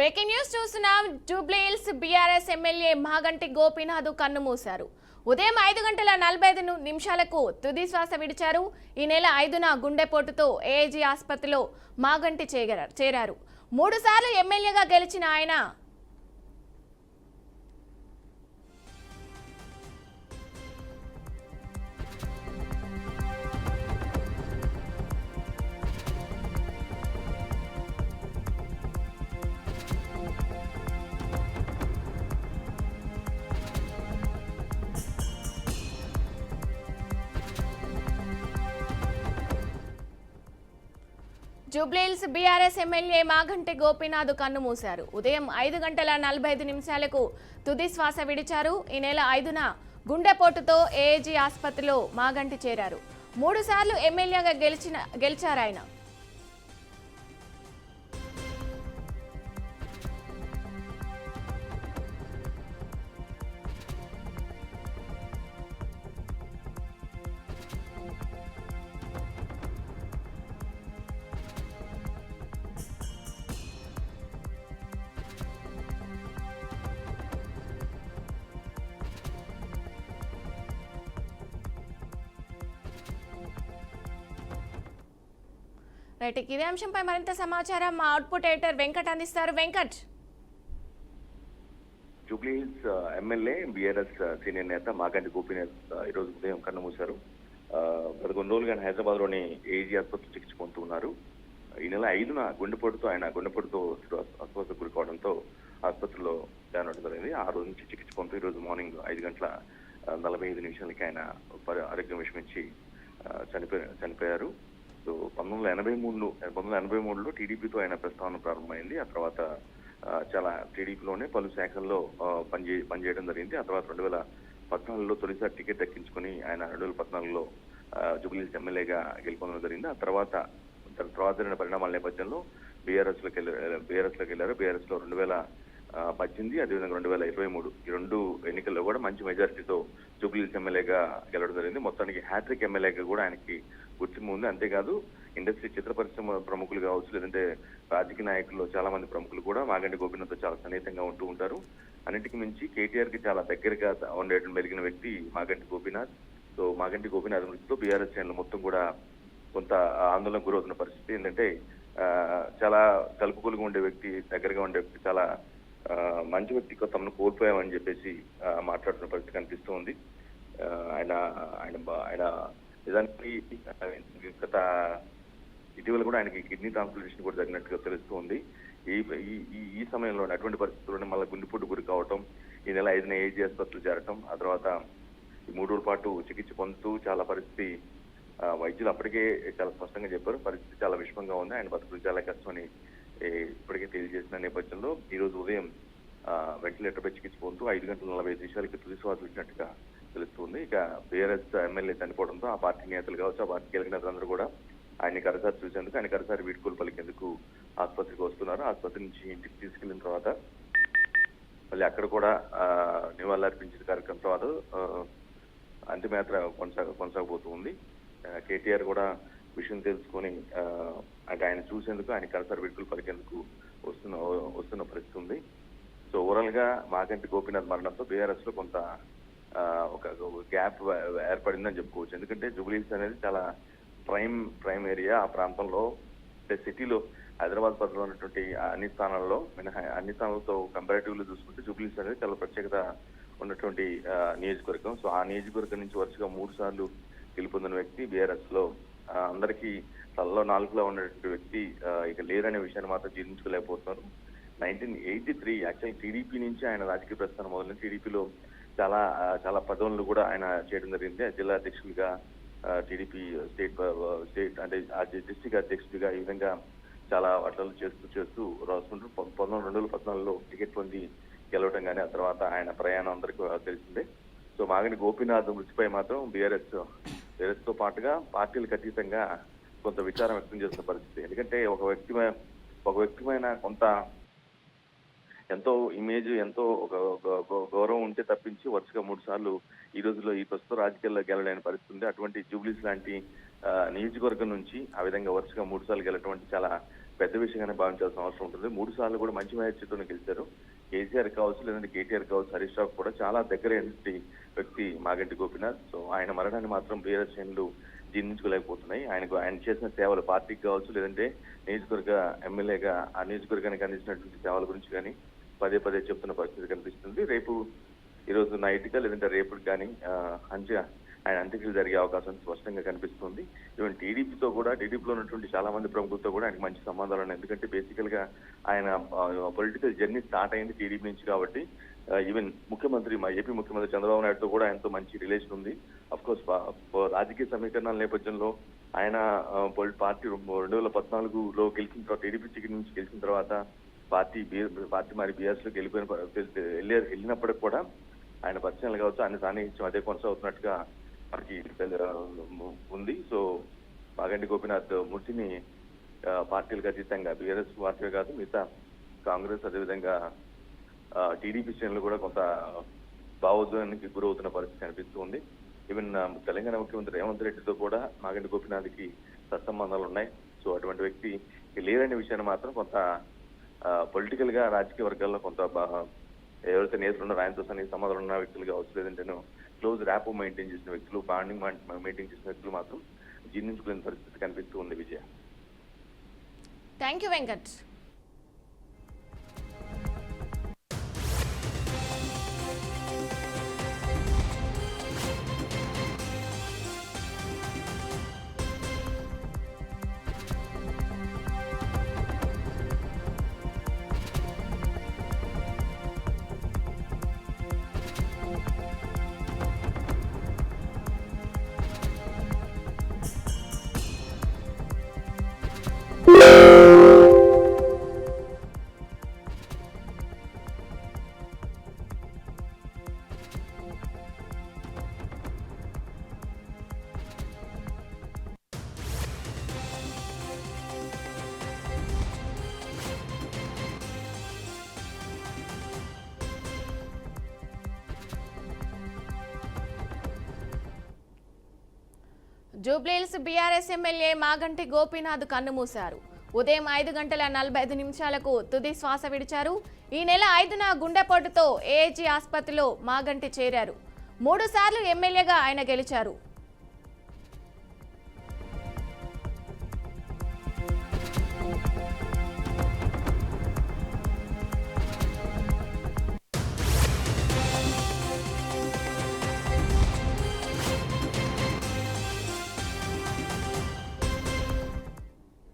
Breaking news చూస్తున్నాం. Jubilee Hills BRS MLA Maganti Gopinath కన్నుమూశారు. ఉదయం 5:45 తుది శ్వాస విడిచారు. ఈ నెల 5న గుండెపోటుతో ఏఐజీ ఆసుపత్రిలో మాగంటి చేరారు. 3 సార్లు ఎమ్మెల్యేగా గెలిచిన ఆయన జూబ్లీహిల్స్ బీఆర్ఎస్ ఎమ్మెల్యే మాగంటి గోపీనాథ్ కన్నుమూశారు. ఉదయం 5:45 తుది శ్వాస విడిచారు. ఈ నెల 5న గుండెపోటుతో ఏఐజీ ఆసుపత్రిలో మాగంటి చేరారు. 3 సార్లు ఎమ్మెల్యేగా గెలిచారాయన. రైట్, ఇదే అంశంపై మరింత సమాచారం మా అవుట్పుట్ ఎడిటర్ వెంకట్ అందిస్తారు. Venkat. Jubilee Hills MLA BRS senior నేత మాగంటి గోపీనాథ్ ఈరోజు ఉదయం కన్నుమూశారు. గత కొన్ని రోజులుగా హైదరాబాద్ లోని ఏజీ ఆసుపత్రి చికిత్స పొందుతున్నారు. ఈ నెల 5న గుండెపోటుతో అస్వస్థకు గురి కావడంతో ఆసుపత్రిలో జాయిన్ అవడం జరిగింది. ఆ రోజు నుంచి చికిత్స పొందుతూ ఈ రోజు మార్నింగ్ 5:45 ఆయన ఆరోగ్యం విషమించి చనిపోయారు. సో 1983లో టీడీపీతో ఆయన ప్రస్థానం ప్రారంభమైంది. ఆ తర్వాత చాలా టీడీపీలోనే పలు శాఖల్లో పనిచేయడం జరిగింది. ఆ తర్వాత 2014లో తొలిసారి టికెట్ దక్కించుకుని ఆయన 2014లో జూబ్లీహిల్స్ ఎమ్మెల్యేగా గెలుపొందడం జరిగింది. ఆ తర్వాత జరిగిన పరిణామాల నేపథ్యంలో బీఆర్ఎస్లోకి వెళ్ళారు. బీఆర్ఎస్లో 2018 అదేవిధంగా 2023 ఈ 2 ఎన్నికల్లో కూడా మంచి మెజారిటీతో జూబ్లీహిల్స్ ఎమ్మెల్యేగా గెలవడం జరిగింది. మొత్తానికి హ్యాట్రిక్ ఎమ్మెల్యేగా కూడా ఆయనకి గుర్తింపు ఉంది. అంతేకాదు ఇండస్ట్రీ చిత్ర పరిశ్రమ ప్రముఖులు కావచ్చు, లేదంటే రాజకీయ నాయకుల్లో చాలా మంది ప్రముఖులు కూడా మాగంటి గోపీనాథ్తో చాలా సన్నిహితంగా ఉంటూ ఉంటారు. అన్నిటికీ మించి కేటీఆర్ కి చాలా దగ్గరగా ఉండేటువంటి మెలిగిన వ్యక్తి మాగంటి గోపీనాథ్. సో మాగంటి గోపీనాథ్ మృతితో బీఆర్ఎస్ శ్రేణులు మొత్తం కూడా కొంత ఆందోళనకు గురవుతున్న పరిస్థితి. ఏంటంటే చాలా కలుపుకొలుగా ఉండే వ్యక్తి, దగ్గరగా ఉండే వ్యక్తి, చాలా మంచి వ్యక్తికి తమను కోల్పోయామని చెప్పేసి మాట్లాడుతున్న పరిస్థితి కనిపిస్తూ ఉంది. ఆయన నిజానికి గత ఇటీవల కూడా ఆయనకి కిడ్నీ ట్రాన్స్ప్లాంటేషన్ కూడా జరిగినట్టుగా తెలుస్తూ ఉంది. ఈ సమయంలో అటువంటి పరిస్థితుల్లోనే మళ్ళీ గుండెపోటు గురి కావటం, ఈ నెల 5న ఏజీ ఆసుపత్రులు చేరటం, ఆ తర్వాత ఈ 3 రోజుల పాటు చికిత్స పొందుతూ చాలా పరిస్థితి వైద్యులు అప్పటికే చాలా స్పష్టంగా చెప్పారు, పరిస్థితి చాలా విషమంగా ఉంది, ఆయన బతుకులు చాలా కష్టమని ఇప్పటికే తెలియజేసిన నేపథ్యంలో ఈ రోజు ఉదయం వెంటిలేటర్పై చికిత్స పొందుతూ 5:45 తుది శ్వాస విడిచినట్టుగా తెలుస్తుంది. ఇక బీఆర్ఎస్ ఎమ్మెల్యే చనిపోవడంతో ఆ పార్టీ నేతలు కావచ్చు, ఆ పార్టీ కీలక నేతలందరూ కూడా ఆయన్ని కరసారి చూసేందుకు, ఆయన కరసారి వీడ్కోలు పలికేందుకు ఆసుపత్రికి వస్తున్నారు. ఆసుపత్రి నుంచి ఇంటికి తీసుకెళ్లిన తర్వాత మళ్ళీ అక్కడ కూడా నివాళులర్పించిన కార్యక్రమం తర్వాత అంతిమయాత్ర కొనసాగబోతూ ఉంది. కేటీఆర్ కూడా విషయం తెలుసుకొని అంటే ఆయన చూసేందుకు, ఆయన కరసారి వీడ్కోలు పలికేందుకు వస్తున్న పరిస్థితి ఉంది. సో ఓవరాల్ గా మాగంటి గోపీనాథ్ మరణంతో బీఆర్ఎస్ లో కొంత ఒక గ్యాప్ ఏర్పడిందని చెప్పుకోవచ్చు. ఎందుకంటే జూబ్లీహిల్స్ అనేది చాలా ప్రైమ్ ఏరియా. ఆ ప్రాంతంలో అంటే సిటీలో హైదరాబాద్ పరిధిలో ఉన్నటువంటి అన్ని స్థానాలతో కంపారిటివ్లీ చూసుకుంటే జూబ్లీహిల్స్ అనేది చాలా ప్రత్యేకత ఉన్నటువంటి నియోజకవర్గం. సో ఆ నియోజకవర్గం నుంచి వరుసగా 3 సార్లు గెలుపొందిన వ్యక్తి బీఆర్ఎస్ లో అందరికీ తలలో నాలుగులో ఉన్నటువంటి వ్యక్తి ఇక లేరనే విషయాన్ని మాత్రం జీర్ణించుకోలేకపోతున్నారు. 1983 యాక్చువల్ టీడీపీ నుంచి ఆయన రాజకీయ ప్రస్థానం మొదలైన టీడీపీలో చాలా పదవులను కూడా ఆయన చేయడం జరిగింది. జిల్లా అధ్యక్షుడిగా, టీడీపీ స్టేట్ అంటే డిస్ట్రిక్ట్ అధ్యక్షుడిగా ఈ విధంగా చాలా వాటిలో చేస్తూ రాసుకుంటూ 2014లో టికెట్ పొంది గెలవడం కానీ, ఆ తర్వాత ఆయన ప్రయాణం అందరికీ తెలిసిందే. సో మాగంటి గోపీనాథ్ మృతిపై మాత్రం బీఆర్ఎస్ తో పాటుగా పార్టీలకు అతీతంగా కొంత విచారం వ్యక్తం చేస్తున్న పరిస్థితి. ఎందుకంటే ఒక వ్యక్తి పైన కొంత ఎంతో ఇమేజ్, ఎంతో ఒక గౌరవం ఉంటే తప్పించి వరుసగా 3 సార్లు ఈ రోజుల్లో ఈ ప్రస్తుత రాజకీయాల్లో గెలలేని పరిస్థితి ఉంది. అటువంటి జూబ్లీహిల్స్ లాంటి నియోజకవర్గం నుంచి ఆ విధంగా వరుసగా 3 సార్లు గెలటువంటి చాలా పెద్ద విషయంగానే భావించాల్సిన అవసరం ఉంటుంది. 3 సార్లు కూడా మంచి మెజార్టీతోనే గెలిచారు. కేసీఆర్ కావచ్చు, లేదంటే కేటీఆర్ కావచ్చు, హరీష్ రావు కూడా చాలా దగ్గరైనటువంటి వ్యక్తి మాగంటి గోపీనాథ్. సో ఆయన మరణాన్ని మాత్రం బీఆర్ఎస్ శ్రేణులు జీర్ణించుకోలేకపోతున్నాయి. ఆయన చేసిన సేవలు పార్టీకి కావచ్చు, లేదంటే నియోజకవర్గ ఎమ్మెల్యేగా ఆ నియోజకవర్గానికి అందించినటువంటి సేవల గురించి కానీ పదే పదే చెప్తున్న పరిస్థితి కనిపిస్తుంది. ఈ రోజు నైట్గా లేదంటే రేపు కానీ ఆయన అంత్యక్రియలు జరిగే అవకాశం స్పష్టంగా కనిపిస్తుంది. ఈవెన్ టీడీపీతో కూడా, టీడీపీలో ఉన్నటువంటి చాలా మంది ప్రముఖులతో కూడా ఆయనకు మంచి సంబంధాలు ఉన్నాయి. ఎందుకంటే బేసికల్ గా ఆయన పొలిటికల్ జర్నీ స్టార్ట్ అయింది టీడీపీ నుంచి కాబట్టి ఈవెన్ మా ఏపీ ముఖ్యమంత్రి చంద్రబాబు నాయుడుతో కూడా ఆయనతో మంచి రిలేషన్ ఉంది. అఫ్ కోర్స్ రాజకీయ సమీకరణాల నేపథ్యంలో ఆయన పార్టీ 2014లో గెలిచిన తర్వాత, టీడీపీ టికెట్ నుంచి గెలిచిన తర్వాత పార్టీ మరి బీఆర్ఎస్ లోకి వెళ్ళినప్పటికి కూడా ఆయన పరిచయాలు కావచ్చు, ఆయన సాన్నిహిత్యం అదే కొనసాగుతున్నట్టుగా మనకి ఉంది. సో మాగంటి గోపీనాథ్ మృతిని పార్టీలకు అతీతంగా బీఆర్ఎస్ పార్టీ కాదు, మిగతా కాంగ్రెస్ అదేవిధంగా టీడీపీ శ్రేణులు కూడా కొంత భావోద్వేగానికి గురవుతున్న పరిస్థితి కనిపిస్తుంది. ఈవెన్ తెలంగాణ ముఖ్యమంత్రి రేవంత్ రెడ్డితో కూడా మాగంటి గోపీనాథ్కి సత్సంబంధాలు ఉన్నాయి. సో అటువంటి వ్యక్తి లేరనే విషయాన్ని మాత్రం కొంత పొలిటికల్ గా రాజకీయ వర్గాల్లో కొంత ఎవరైతే నేతలు ఉన్నారో ఆయనతో సంబంధాలు ఉన్న వ్యక్తులు కావచ్చు, లేదంటే క్లోజ్ ర్యాప్ మెయింటైన్ చేసిన వ్యక్తులు, బాండింగ్ మెయింటైన్ చేసిన వ్యక్తులు మాత్రం జీర్ణించుకునే పరిస్థితి కనిపిస్తూ ఉంది. Vijaya, thank you Venkat. Jubilee Hills BRS MLA Maganti Gopinath కన్నుమూశారు. ఉదయం 5:45 తుది శ్వాస విడిచారు. ఈ నెల 5న గుండెపోటుతో ఏఐజీ ఆసుపత్రిలో మాగంటి చేరారు. 3 సార్లు ఎమ్మెల్యేగా ఆయన గెలిచారు.